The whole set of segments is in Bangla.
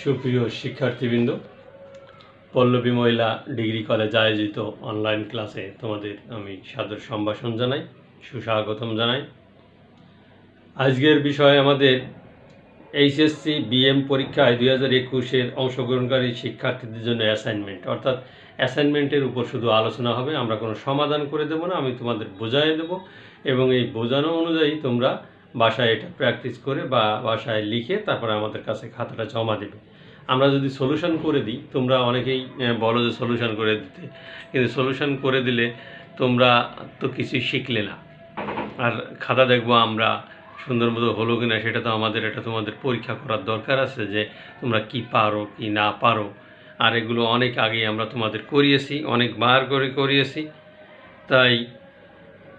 সুপ্রিয় শিক্ষার্থীবৃন্দ, পল্লবী মহিলা ডিগ্রি কলেজ আয়োজিত অনলাইন ক্লাসে তোমাদের আমি সাদর সম্ভাষণ জানাই, সুস্বাগতম জানাই। আজকের বিষয় আমাদের এইচএসসি বিএম পরীক্ষায় 2021-এর অংশগ্রহণকারী শিক্ষার্থীদের জন্য অ্যাসাইনমেন্ট, অর্থাৎ অ্যাসাইনমেন্টের উপর শুধু আলোচনা হবে। আমরা কোনো সমাধান করে দেবো না, আমি তোমাদের বোঝাই দেবো এবং এই বোঝানো অনুযায়ী তোমরা বাসায় এটা প্র্যাকটিস করে বা বাসায় লিখে তারপরে আমাদের কাছে খাতাটা জমা দেবে। আমরা যদি সলিউশন করে দিই, তোমরা অনেকেই বলো যে সলিউশন করে দিতে, কিন্তু সলিউশন করে দিলে তোমরা তো কিছুই শিখলে না। আর খাতা দেখবো আমরা সুন্দর মতো হলো কি না, সেটা তো আমাদের এটা তোমাদের পরীক্ষা করার দরকার আছে যে তোমরা কি পারো কি না পারো। আর এগুলো অনেক আগে আমরা তোমাদের করিয়েছি, অনেকবার করে করিয়েছি, তাই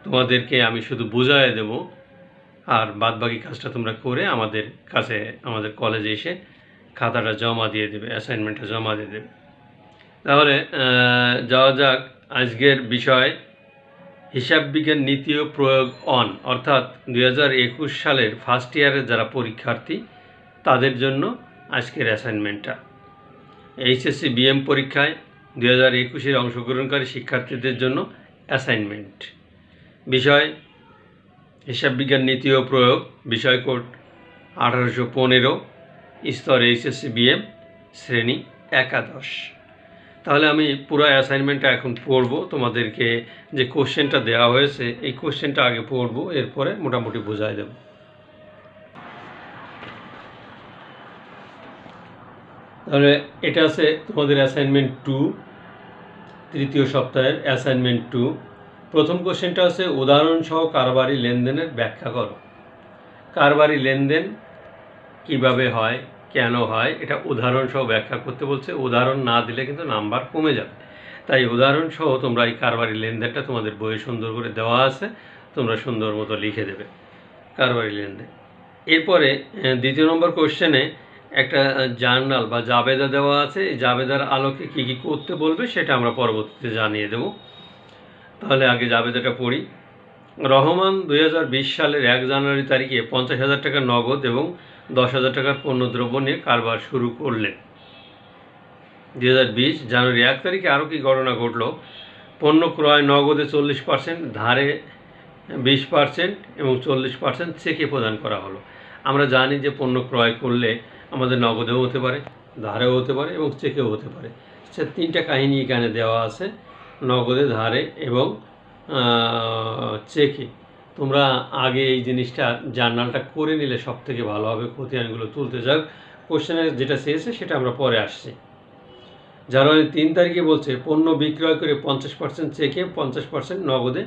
তোমাদেরকে আমি শুধু বুঝাই দেব আর বাদবাকি কাজটা তোমরা করে আমাদের কাছে আমাদের কলেজে এসে খাতাটা জমা দিয়ে দেবে, অ্যাসাইনমেন্টটা জমা দিয়ে দেবে। তাহলে যাওয়া যাক আজকের বিষয়, হিসাব বিজ্ঞান নীতি ও প্রয়োগ অন, অর্থাৎ 2021 সালের ফার্স্ট ইয়ারের যারা পরীক্ষার্থী তাদের জন্য আজকের অ্যাসাইনমেন্টটা। এইচএসসি বিএম পরীক্ষায় 2021-এর অংশগ্রহণকারী শিক্ষার্থীদের জন্য অ্যাসাইনমেন্ট। বিষয় হিসাব বিজ্ঞান নীতি ও প্রয়োগ, বিষয় কোড 1815, স্তর এইচএসসি বিএম, শ্রেণী একাদশ। তাহলে আমি পুরো অ্যাসাইনমেন্টটা এখন পড়ব, তোমাদেরকে যে কোশ্চেনটা দেওয়া হয়েছে এই কোশ্চেনটা আগে পড়ব, এরপরে মোটামুটি বোঝাই দেব। তাহলে এটা আছে তোমাদের অ্যাসাইনমেন্ট 2, তৃতীয় সপ্তাহের অ্যাসাইনমেন্ট 2। প্রথম কোশ্চেনটা আছে উদাহরণসহ কারবারি লেনদেনের ব্যাখ্যা করো। কারবারি লেনদেন কিভাবে হয়, কেন হয়, এটা উদাহরণসহ ব্যাখ্যা করতে বলছে। উদাহরণ না দিলে কিন্তু নাম্বার কমে যাবে, তাই উদাহরণসহ তোমরা এই কারবারি লেনদেনটা তোমাদের বইয়ে সুন্দর করে দেওয়া আছে, তোমরা সুন্দর মতো লিখে দেবে কারবারি লেনদেন। এরপরে দ্বিতীয় নম্বর কোশ্চেনে একটা জার্নাল বা জাবেদা দেওয়া আছে, এই জাবেদার আলোকে কী কী করতে বলবে সেটা আমরা পরবর্তীতে জানিয়ে দেব। তাহলে আগে জাবেদাটা পড়ি। রহমান 2020 সালের 1 জানুয়ারি তারিখে 50,000 টাকা নগদ এবং 10,000 টাকার পণ্যদ্রব্য নিয়ে কারবার শুরু করলেন। 2020 জানুয়ারি 1 তারিখে আরও কি ঘটনা ঘটল? পণ্য ক্রয় নগদে 40%, ধারে 20% এবং 40% চেকে প্রদান করা হলো। আমরা জানি যে পণ্য ক্রয় করলে আমাদের নগদেও হতে পারে, ধারেও হতে পারে এবং চেকেও হতে পারে। সে তিনটা কাহিনী এখানে দেওয়া আছে, নগদে, ধারে এবং চেকে। তোমরা আগে এই জিনিসটা জার্নালটা করে নিলে সব থেকে ভালো হবে, খতিয়ানগুলো তুলতে যাক। কোশ্চেনে যেটা চেয়েছে সেটা আমরা পরে আসছি। জানুয়ারি 3 তারিখে বলছে পণ্য বিক্রয় করে 50% চেকে 50% নগদে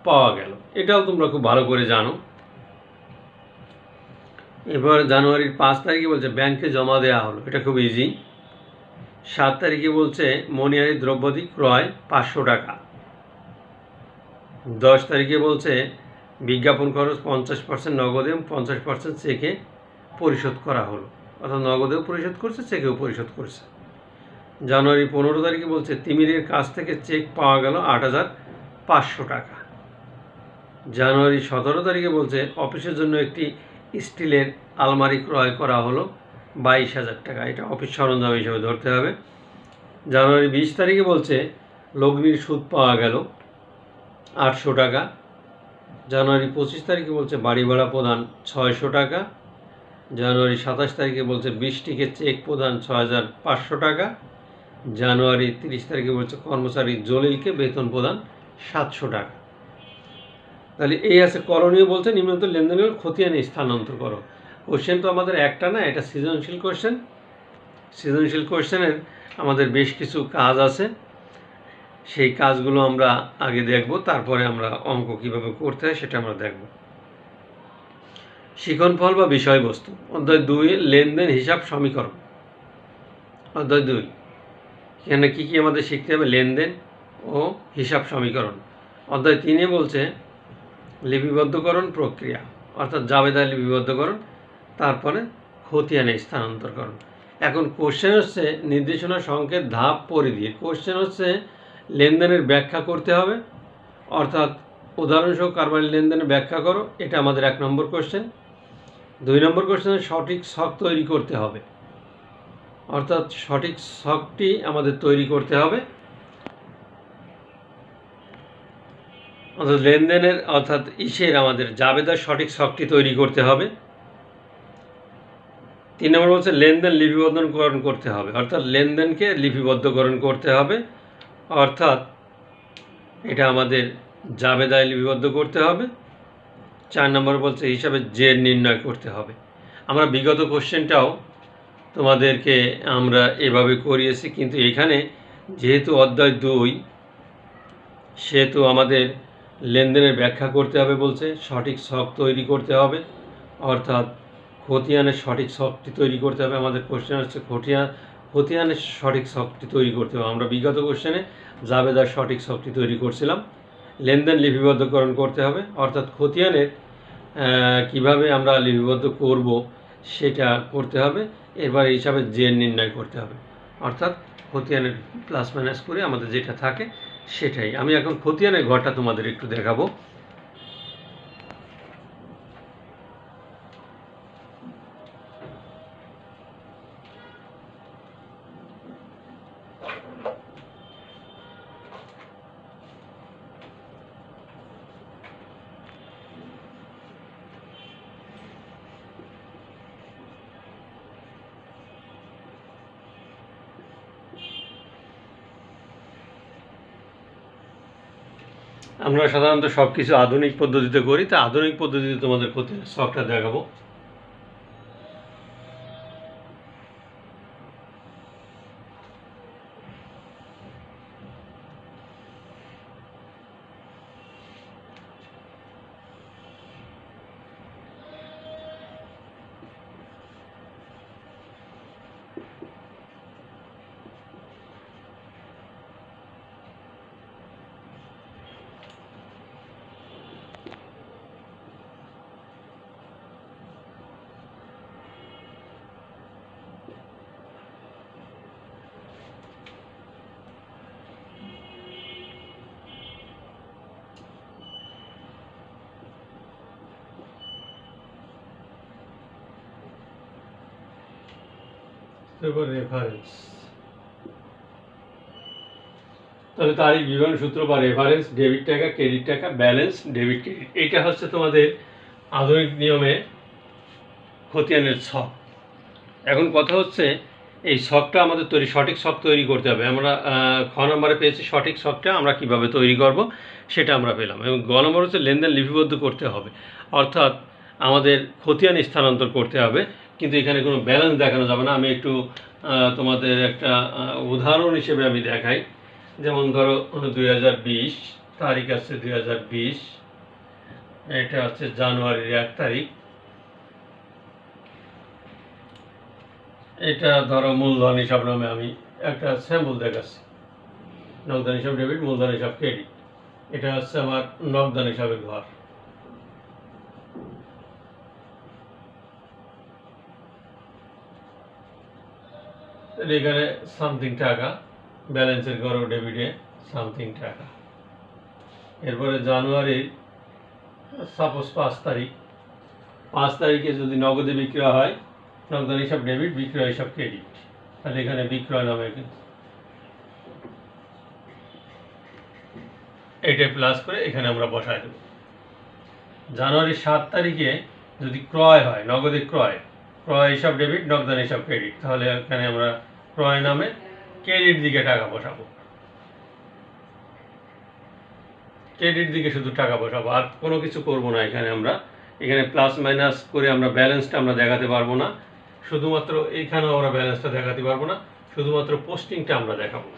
পাওয়া গেল। এটাও তোমরা খুব ভালো করে জানো। এবার জানুয়ারির 5 তারিখে বলছে ব্যাংকে জমা দেওয়া হলো, এটা খুব ইজি। 7 তারিখে বলছে মনিহারি দ্রব্যাদি ক্রয় 500 টাকা। 10 তারিখে বলছে বিজ্ঞাপন খরচ 50% নগদে এবং 50% চেকে পরিশোধ করা হলো, অর্থাৎ নগদেও পরিশোধ করছে, চেকেও পরিশোধ করছে। জানুয়ারি 15 তারিখে বলছে তিমিরের কাছ থেকে চেক পাওয়া গেল 8,500 টাকা। জানুয়ারি 17 তারিখে বলছে অফিসের জন্য একটি স্টিলের আলমারি ক্রয় করা হলো 22,000 টাকা, এটা অফিস সরঞ্জাম হিসেবে ধরতে হবে। জানুয়ারি 20 তারিখে বলছে লগ্নির সুদ পাওয়া গেল 800 টাকা। জানুয়ারি 25 তারিখে বলছে বাড়ি ভাড়া প্রদান 600 টাকা। জানুয়ারি 27 তারিখে বলছে 20 টিকে চেক প্রদান 6,500 টাকা। জানুয়ারি 30 তারিখে বলছে কর্মচারী জলিলকে বেতন প্রদান 700 টাকা। তাহলে এই আছে করণীয়, বলছে নিম্নলিখিত লেনদেনের খতিয়ানে স্থানান্তর করো। কোশ্চেন তো আমাদের একটা না, এটা সৃজনশীল কোশ্চেন। সৃজনশীল কোশ্চেনের আমাদের বেশ কিছু কাজ আছে, সেই কাজগুলো আমরা আগে দেখব, তারপরে আমরা অঙ্ক কিভাবে করতে হয় সেটা আমরা দেখব। শিক্ষণফল বা বিষয়বস্তু, অধ্যায় 2 লেনদেন হিসাব সমীকরণ। অধ্যায় 2 এখানে কী কী আমাদের শিখতে হবে? লেনদেন ও হিসাব সমীকরণ। অধ্যায় 3 বলছে লিপিবদ্ধকরণ প্রক্রিয়া, অর্থাৎ জাবেদা লিপিবদ্ধকরণ, তারপরে খতিয়ানে স্থানান্তরকরণ। এখন কোশ্চেন হচ্ছে নির্দেশনা সংকেত ধাপ পরিধি। কোশ্চেন হচ্ছে লেনদেনের ব্যাখ্যা করতে হবে, অর্থাৎ উদাহরণসহ কারবারি লেনদেনের ব্যাখ্যা করো, এটা আমাদের 1 নম্বর কোশ্চেন। 2 নম্বর কোশ্চেনে সঠিক ছক তৈরি করতে হবে। অর্থাৎ সঠিক ছকটি আমাদের তৈরি করতে হবে। অর্থাৎ লেনদেনের অর্থাৎ আমাদের জাবেদার সঠিক ছকটি তৈরি করতে হবে। 3 নম্বর বলছে লেনদেন লিপিবদ্ধকরণ করতে হবে, অর্থাৎ লেনদেনকে লিপিবদ্ধকরণ করতে হবে, অর্থাৎ এটা আমাদের জাবেদায় লিপিবদ্ধ করতে হবে। 4 নম্বর বলছে হিসাবে জের নির্ণয় করতে হবে। আমরা বিগত কোশ্চেনটাও তোমাদেরকে আমরা এভাবে করিয়েছি, কিন্তু এখানে যেহেতু অধ্যায় 2 সেহেতু আমাদের লেনদেনের ব্যাখ্যা করতে হবে বলছে, সঠিক ছক তৈরি করতে হবে, অর্থাৎ খতিয়ানের সঠিক ছকটি তৈরি করতে হবে। আমাদের কোশ্চেন হচ্ছে খতিয়ানের সঠিক ছকটি তৈরি করতে হবে। আমরা বিগত কোশ্চেনে জাবেদার সঠিক ছকটি তৈরি করছিলাম। লেনদেন লিপিবদ্ধকরণ করতে হবে, অর্থাৎ খতিয়ানের কিভাবে আমরা লিপিবদ্ধ করব সেটা করতে হবে। এরপর হিসাবে জের নির্ণয় করতে হবে, অর্থাৎ খতিয়ানের প্লাস মাইনাস করে আমাদের যেটা থাকে সেটাই। আমি এখন খতিয়ানের ঘরটা তোমাদের একটু দেখাবো। আমরা সাধারণত সব কিছু আধুনিক পদ্ধতিতে করি, তা আধুনিক পদ্ধতিতে তোমাদের খতিয়ানের ছকটা দেখাবো। তারপর রেফারেন্স, তাহলে তারিখ বিবরণ সূত্র বা রেফারেন্স, ডেবিট টাকা, ক্রেডিট টাকা, ব্যালেন্স, ডেবিট ক্রেডিট, এইটা হচ্ছে তোমাদের আধুনিক নিয়মে খতিয়ানের ছক। এখন কথা হচ্ছে এই ছকটা আমাদের সঠিক ছক তৈরি করতে হবে। আমরা খ নম্বরে পেয়েছি সঠিক ছকটা আমরা কিভাবে তৈরি করব সেটা আমরা পেলাম। এবং গ নম্বর হচ্ছে লেনদেন লিপিবদ্ধ করতে হবে, অর্থাৎ আমাদের খতিয়ান স্থানান্তর করতে হবে, কিন্তু এখানে কোনো ব্যালেন্স দেখানো যাবে না। আমি একটু তোমাদের একটা উদাহরণ হিসেবে আমি দেখাই। যেমন ধরো 2020 তারিখ আছে 2020, এটা হচ্ছে জানুয়ারির 1 তারিখ। এটা ধরো মূলধন হিসাব নামে আমি একটা স্যাম্পল দেখাচ্ছি। নগদান হিসাব ডেবিট, মূলধন হিসাব ক্রেডিট। এটা হচ্ছে আমার নগদান হিসাবের ঘর। এখানে সামথিং টাকা, ব্যালেন্সের ঘর ও ডেবিটে সামথিং টাকা। এরপরে জানুয়ারির সাপোজ 5 তারিখ, 5 তারিখে যদি নগদে বিক্রয় হয়, নগদান হিসাব ডেবিট, বিক্রয় হিসাব ক্রেডিট, তাহলে এখানে বিক্রয় নামে এইটা প্লাস করে এখানে আমরা বসাই দেব। জানুয়ারির 7 তারিখে যদি ক্রয় হয়, নগদে ক্রয়, ক্রয় হিসাব ডেবিট, নগদান হিসাব ক্রেডিট, তাহলে এখানে আমরা ক্রয় নামে ক্রেডিট দিকে টাকা বসাবো, ক্রেডিট দিকে শুধু টাকা বসাবো, আর কোনো কিছু করব না। এখানে প্লাস মাইনাস করে আমরা ব্যালেন্সটা আমরা দেখাতে পারবো না, শুধুমাত্র এইখানেও আমরা ব্যালেন্সটা দেখাতে পারবো না, শুধুমাত্র পোস্টিংটা আমরা দেখাবো।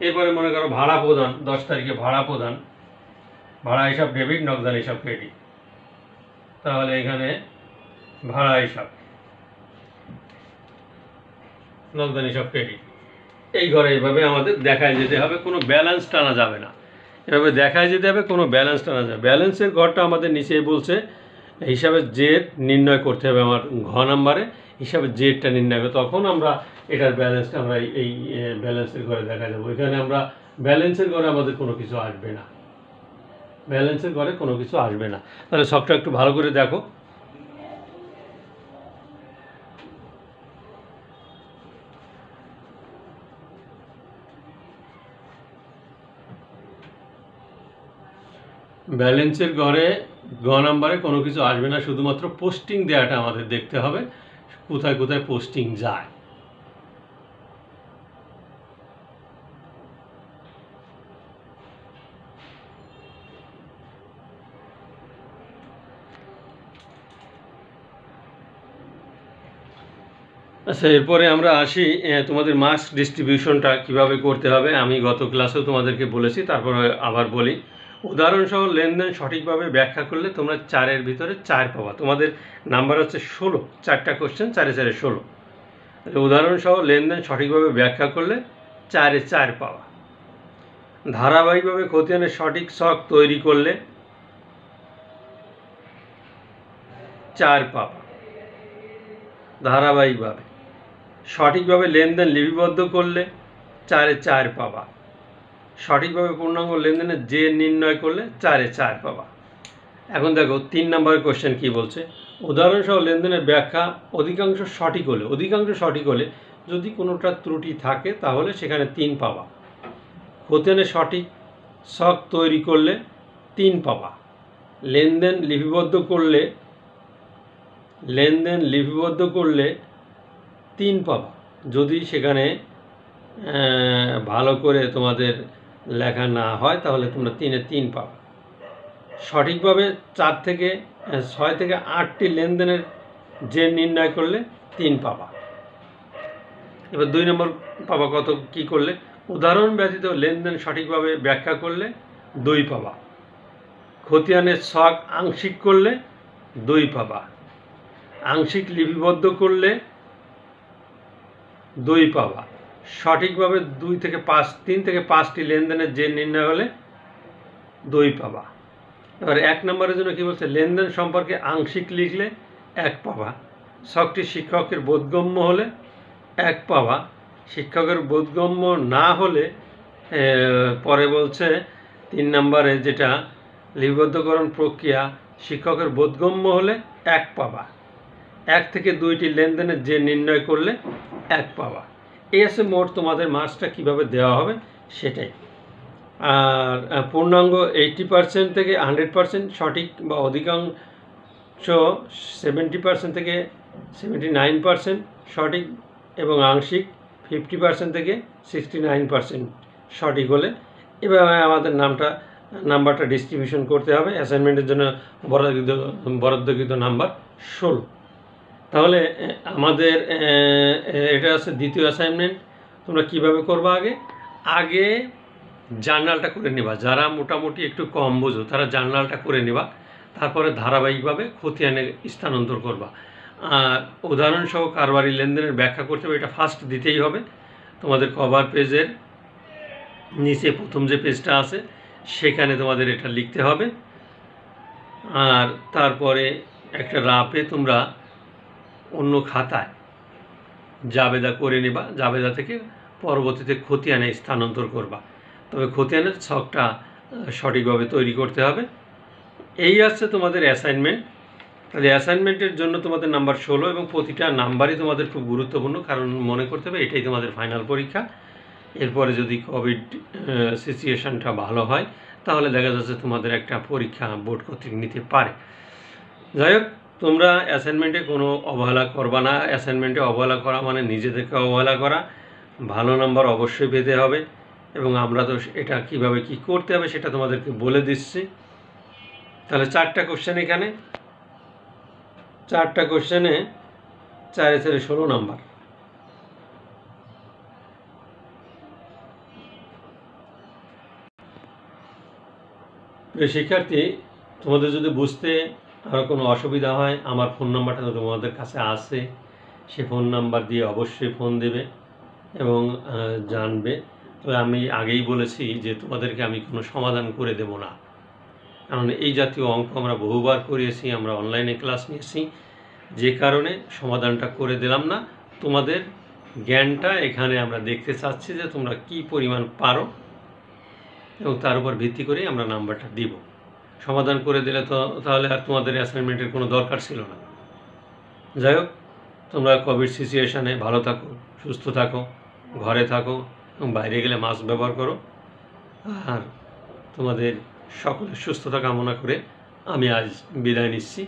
এরপরে মনে করো ভাড়া প্রদান, 10 তারিখে ভাড়া প্রদান, ভাড়া হিসাব ডেবিট, নগদান হিসাব ক্রেডিট, তাহলে এখানে ভাড়া হিসাব, নগদান হিসাব ক্রেডিট, এই ঘরে এইভাবে আমাদের দেখায় যেতে হবে, কোনো ব্যালেন্স টানা যাবে না। এভাবে দেখায় যেতে হবে, কোনো ব্যালেন্স টানা যাবে। ব্যালেন্সের ঘরটা আমাদের নিচেই বলছে হিসাবের জের নির্ণয় করতে হবে। আমার ঘ নাম্বারে হিসাবের জেরটা নির্ণয় হবে, তখন আমরা এটার ব্যালেন্সটা আমরা এই ব্যালেন্সের ঘরে দেখা যাবো। এখানে আমরা ব্যালেন্সের ঘরে আমাদের কোনো কিছু আসবে না, ব্যালেন্সের ঘরে কোনো কিছু আসবে না। তাহলে সবটা একটু ভালো করে দেখো। ব্যালেন্সের ঘরে গ নাম্বারে কোনো কিছু আসবে না, শুধুমাত্র পোস্টিং দেওয়াটা আমাদের দেখতে হবে, কোথায় কোথায় পোস্টিং যায়। আচ্ছা, এরপরে আমরা আসি তোমাদের মার্কস ডিস্ট্রিবিউশনটা কিভাবে করতে হবে। আমি গত ক্লাসেও তোমাদেরকে বলেছি, তারপরে আবার বলি। উদাহরণসহ লেনদেন সঠিকভাবে ব্যাখ্যা করলে তোমরা 4-এর ভিতরে 4 পাবা। তোমাদের নাম্বার হচ্ছে 16, 4টা কোশ্চেন, 4-এ 16। উদাহরণসহ লেনদেন সঠিকভাবে ব্যাখ্যা করলে 4-এ 4 পাওয়া। ধারাবাহিকভাবে খতিয়ানের সঠিক ছক তৈরি করলে 4 পাবা। ধারাবাহিকভাবে সঠিকভাবে লেনদেন লিপিবদ্ধ করলে 4-এ 4 পাবা। সঠিকভাবে পূর্ণাঙ্গ লেনদেনের যে নির্ণয় করলে 4-এ 4 পাবা। এখন দেখো 3 নম্বরের কোশ্চেন কি বলছে। উদাহরণসহ লেনদেনের ব্যাখ্যা অধিকাংশ সঠিক হলে যদি কোনোটা ত্রুটি থাকে তাহলে সেখানে 3 পাবা। খতিয়ানের সঠিক ছক তৈরি করলে 3 পাবা। লেনদেন লিপিবদ্ধ করলে 3 পাবা। যদি সেখানে ভালো করে তোমাদের লেখা না হয় তাহলে তোমরা 3-এ 3 পাবা। সঠিকভাবে 6 থেকে 8টি লেনদেনের যে নির্ণয় করলে 3 পাবা। এবার 2 নম্বর পাবা কত, কি করলে? উদাহরণ ব্যতীত লেনদেন সঠিকভাবে ব্যাখ্যা করলে 2 পাবা। খতিয়ানের ছক আংশিক করলে 2 পাবা। আংশিক লিপিবদ্ধ করলে 2 পাবা। সঠিকভাবে 3 থেকে 5টি লেনদেনের যে নির্ণয় হলে 2 পাবা। এবার 1 নম্বরের জন্য কি বলছে? লেনদেন সম্পর্কে আংশিক লিখলে 1 পাবা। ছকটি শিক্ষকের বোধগম্য হলে 1 পাবা। শিক্ষকের বোধগম্য না হলে পরে বলছে 3 নম্বরে যেটা লিপিবদ্ধকরণ প্রক্রিয়া শিক্ষকের বোধগম্য হলে 1 পাবা। 1 থেকে 2টি লেনদেনের যে নির্ণয় করলে 1 পাবা। এই আছে মোট তোমাদের মার্কসটা কীভাবে দেওয়া হবে সেটাই। আর পূর্ণাঙ্গ 80% থেকে 100% সঠিক বা অধিকাংশ 70% থেকে 79% সঠিক এবং আংশিক 50% থেকে 69% সঠিক হলে এভাবে আমাদের নাম্বারটা ডিস্ট্রিবিউশন করতে হবে। অ্যাসাইনমেন্টের জন্য বরাদ্দকৃত নাম্বার 16। তাহলে আমাদের এটা আছে দ্বিতীয় অ্যাসাইনমেন্ট। তোমরা কিভাবে করবা? আগে জার্নালটা করে নেবা। যারা মোটামুটি একটু কম বোঝো তারা জার্নালটা করে নেবা, তারপরে ধারাবাহিকভাবে খতিয়ানে স্থানান্তর করবা। আর উদাহরণসহ কারবারি লেনদেনের ব্যাখ্যা করতে হবে, এটা ফার্স্ট দিতেই হবে। তোমাদের কভার পেজের নিচে প্রথম যে পেজটা আছে সেখানে তোমাদের এটা লিখতে হবে। আর তারপরে একটা রাপে তোমরা অন্য খাতায় জাবেদা করে নেবা। জাবেদা থেকে পরবর্তীতে খতিয়ানে স্থানান্তর করবা। তবে খতিয়ানের ছকটা সঠিকভাবে তৈরি করতে হবে। এই আছে তোমাদের অ্যাসাইনমেন্ট। তাহলে অ্যাসাইনমেন্টের জন্য তোমাদের নাম্বার 16 এবং প্রতিটা নাম্বারই তোমাদের খুব গুরুত্বপূর্ণ, কারণ মনে করতে হবে এটাই তোমাদের ফাইনাল পরীক্ষা। এরপরে যদি কোভিড সিচুয়েশানটা ভালো হয় তাহলে দেখা যাচ্ছে তোমাদের একটা পরীক্ষা বোর্ড কর্তৃক নিতে পারে। যাই হোক, তোমরা অ্যাসাইনমেন্টে কোনো অবহেলা করবা না। অ্যাসাইনমেন্টে অবহেলা করা মানে নিজেদেরকে অবহেলা করা। ভালো নাম্বার অবশ্যই পেতে হবে এবং আমরা তো এটা কিভাবে কি করতে হবে সেটা তোমাদেরকে বলে দিচ্ছি। তাহলে 4টা কোশ্চেন, এখানে 4টা কোশ্চেনে 4-এ 16 নাম্বার। প্রিয় শিক্ষার্থী, তোমাদের যদি বুঝতে আরও কোনো অসুবিধা হয় আমার ফোন নাম্বারটা তোমাদের কাছে আছে, সে ফোন নাম্বার দিয়ে অবশ্যই ফোন দেবে এবং জানবে। তবে আমি আগেই বলেছি যে তোমাদেরকে আমি কোনো সমাধান করে দেব না, কারণ এই জাতীয় অঙ্ক আমরা বহুবার করিয়েছি, আমরা অনলাইনে ক্লাস নিয়েছি, যে কারণে সমাধানটা করে দিলাম না। তোমাদের জ্ঞানটা এখানে আমরা দেখতে চাচ্ছি যে তোমরা কি পরিমাণ পারো এবং তার উপর ভিত্তি করেই আমরা নাম্বারটা দিব। সমাধান করে দিলে তো তাহলে আর তোমাদের অ্যাসাইনমেন্টের কোনো দরকার ছিল না। যাই হোক, তোমরা কোভিড সিচুয়েশানে ভালো থাকো, সুস্থ থাকো, ঘরে থাকো এবং বাইরে গেলে মাস্ক ব্যবহার করো। আর তোমাদের সকলের সুস্থতা কামনা করে আমি আজ বিদায় নিচ্ছি।